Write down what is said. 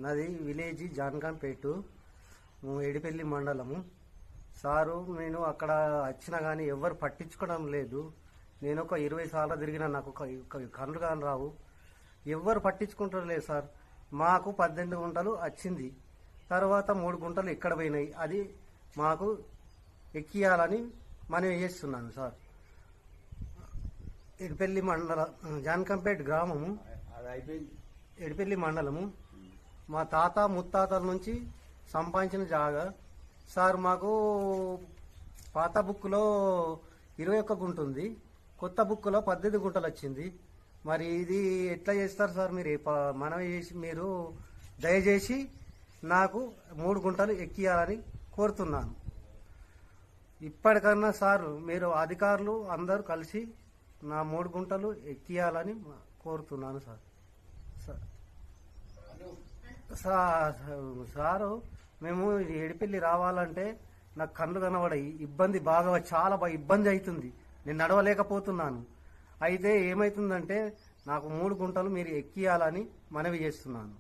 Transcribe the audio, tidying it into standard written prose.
నాది విలేజ్ జాన్కంపేట, ఎడిపెల్లి మండలము. సారు నేను అక్కడ వచ్చినా కానీ ఎవరు పట్టించుకోవడం లేదు. నేను ఒక 20 సార్లు తిరిగినా నాకు కళ్ళు కాని రావు, ఎవ్వరు పట్టించుకుంటారు లేదు సార్. మాకు 18 గుంటలు వచ్చింది, తర్వాత 3 గుంటలు ఎక్కడ పోయినాయి, అది మాకు ఎక్కియాలని మనవి చేస్తున్నాను సార్. ఎడిపెల్లి మండలం, జాన్కంపేట గ్రామము, ఎడిపెల్లి మండలము. మా తాత ముత్తాతల నుంచి సంపాదించిన జాగా సార్. మాకు పాత బుక్లో 21 గుంట ఉంది, కొత్త బుక్లో 18 గుంటలు వచ్చింది. మరి ఇది ఎట్లా చేస్తారు సార్? మీరు మనవి చేసి మీరు దయచేసి నాకు 3 గుంటలు ఎక్కియాలని కోరుతున్నాను. ఇప్పటికన్నా సార్ మీరు అధికారులు అందరూ కలిసి నా 3 గుంటలు ఎక్కియాలని కోరుతున్నాను సార్. సారు మేము ఎడిపెల్లి రావాలంటే నాకు కళ్ళు కనబడాయి, ఇబ్బంది బాగా చాలా ఇబ్బంది అవుతుంది, నేను నడవలేకపోతున్నాను. అయితే ఏమవుతుందంటే నాకు 3 గుంటలు మీరు ఎక్కియాలని మనవి చేస్తున్నాను.